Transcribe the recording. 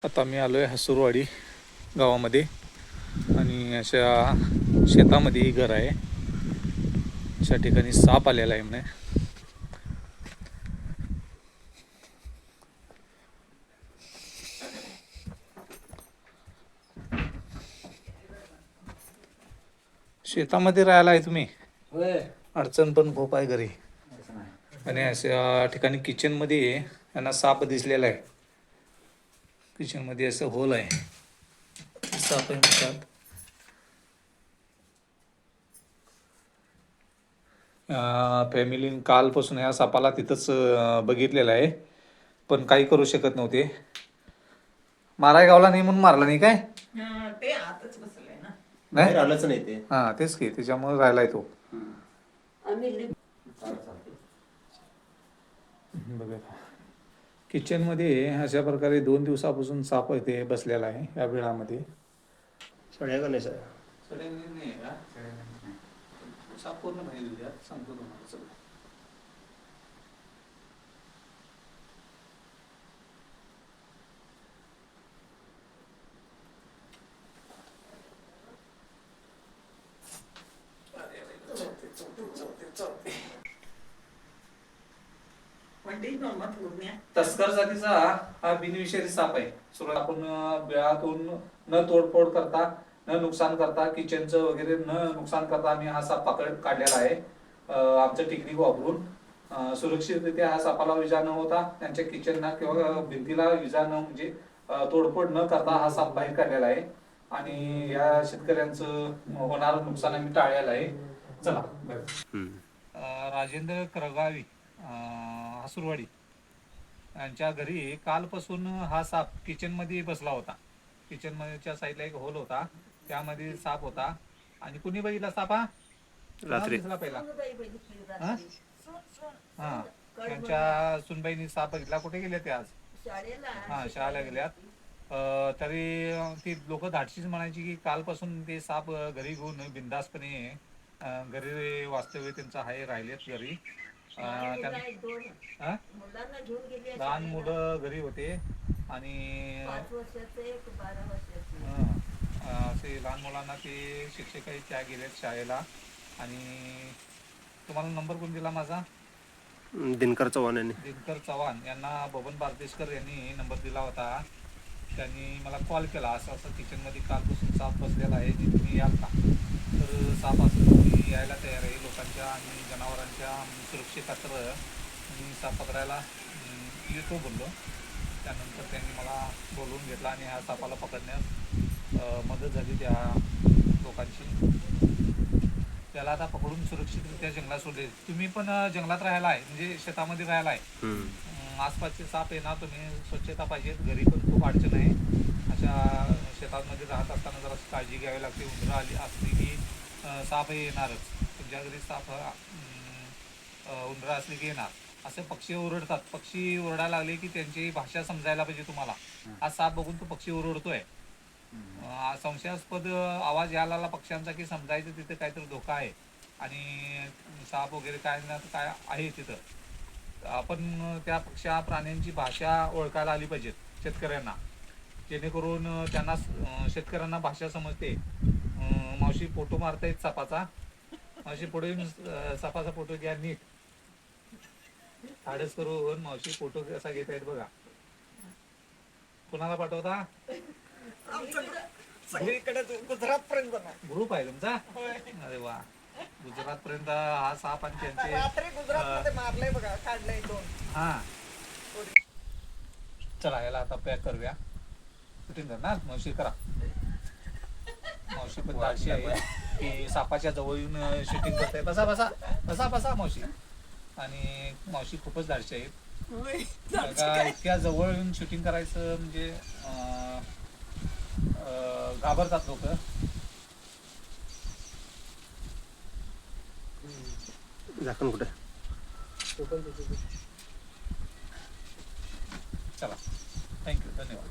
आता मी आलो आहे हसूरवाडी गावामध्ये आणि अशा शेतामध्ये ही घर आहे. अशा ठिकाणी साप आलेला आहे म्हणे. शेतामध्ये राहायला आहे तुम्ही? अडचण पण खूप आहे घरी. आणि अशा ठिकाणी किचनमध्ये यांना साप दिसलेला आहे. किचनमध्ये असं होल आहे, साप आहे म्हणतात. फॅमिलीने कालपासून ह्या सापाला तिथंच बघितलेलं आहे, पण काही करू शकत नव्हते. माराय गावला नाही म्हणून मारला नाही काय? ते आतच बसलंय ना. नाही राहिलंच नाही ते. हा तेच की, त्याच्यामुळे राहिलाय तो. बघा किचनमध्ये अशा प्रकारे 2 दिवसापासून साप इथे बसलेला आहे या बिळामध्ये. सड्या का नाही सर? नाही का? साप पूर्ण माहिती द्या, सांगतो तुम्हाला सगळं. तस्कर जातीचा हा बिनविषारी साप आहे. सुरुवात आपण बिळातून न तोडफोड करता, न नुकसान करता, किचनचं वगैरे न नुकसान करता आम्ही हा साप काढलेला आहे. आमचं टेक्निक वापरून सुरक्षितरित्या हा सापाला विजा न होता, त्यांच्या किचनला किंवा भिंतीला विजा न म्हणजे तोडफोड न करता हा साप बाहेर काढलेला आहे. आणि या शेतकऱ्यांचं होणारं नुकसान आम्ही टाळलेलं आहे. चला. राजेंद्र करगावी, हसूरवाडी यांच्या घरी कालपासून हा साप किचनमध्ये बसला होता. किचनमध्येच्या साईडला एक होल होता, त्यामध्ये साप होता. आणि कुणी बघितला साप? हा रात्री दिसला पहिला. हा त्यांच्या सुनबाईनी साप बघितला. कुठे गेले ते आज? हा शाळेला गेल्यात. तरी ती लोक धाडशीच म्हणायची की कालपासून ते साप घरी घेऊन बिंदासपणे घरी वास्तव्य त्यांचं आहे, राहिलेत घरी. लहान मुलं घरी होते आणि असे लहान मुलांना ते शिक्षकही त्या गेलेत शाळेला. आणि तुम्हाला नंबर कोण दिला माझा? दिनकर चव्हाण यांनी. दिनकर चव्हाण यांना बबन बारदेशकर यांनी नंबर दिला होता. त्यांनी मला कॉल केला, असं असं किचनमध्ये कालपासून साप बसलेला आहे, तुम्ही याल का? तर साप असं मी यायला तयार आहे. लोकांच्या आणि जनावरांच्या सुरक्षेखातर मी साप पकडायला येतो बोललो. त्यानंतर त्यांनी मला बोलवून घेतला आणि ह्या सापाला पकडण्यास मदत झाली त्या लोकांची. त्याला आता पकडून सुरक्षितरित्या जंगलात सोडले. तुम्ही पण जंगलात राहायला आहे, म्हणजे शेतामध्ये राहायला आहे. आसपासचे साप आहे ना, तुम्ही स्वच्छता पाहिजे. घरी पण खूप अडचण आहे. अशा शेतामध्ये राहत असताना जरा काळजी घ्यावी लागते. उंदरं आली असली की साप हे येणारच. तुमच्या घरी साप उंदरं असली की येणार. असे पक्षी ओरडतात. पक्षी ओरडायला लागले की त्यांची भाषा समजायला पाहिजे तुम्हाला. हा साप बघून तो पक्षी ओरडतोय. संशयास्पद आवाज यायला लागला पक्ष्यांचा की समजायचं तिथे काहीतरी धोका आहे आणि साप वगैरे काय ना काय आहे तिथं. आपण त्या पक्ष्या प्राण्यांची भाषा ओळखायला आली पाहिजे शेतकऱ्यांना, जेणेकरून त्यांना शेतकऱ्यांना भाषा समजते. मावशी फोटो मारतायत सापाचा. मावशी पुढे सापाचा फोटो घ्या नीट. धाडस करून मावशी फोटो कसा घेत आहेत बघा. कुणाला पाठवता? सगळीकडे गुजरात पर्यंत ग्रुप आहे तुमचा? अरे वा. गुजरात पर्यंत हा साप आणि त्यांचे रात्री गुजरात मध्ये मारलंय बघा, काढलंय 2. हा चला याला आता पॅक करूया. शूटिंग करणार मावशी करा. मावशी पण धाडशी आहे की सापाच्या जवळ येऊन शूटिंग करते. बसा बसा बसा बसा मावशी. आणि मावशी खूपच धाडशी आहेत. इतक्या जवळ येऊन शूटिंग करायचं म्हणजे घाबरतात लोक. झाकण कुठे? चला थँक्यू, धन्यवाद.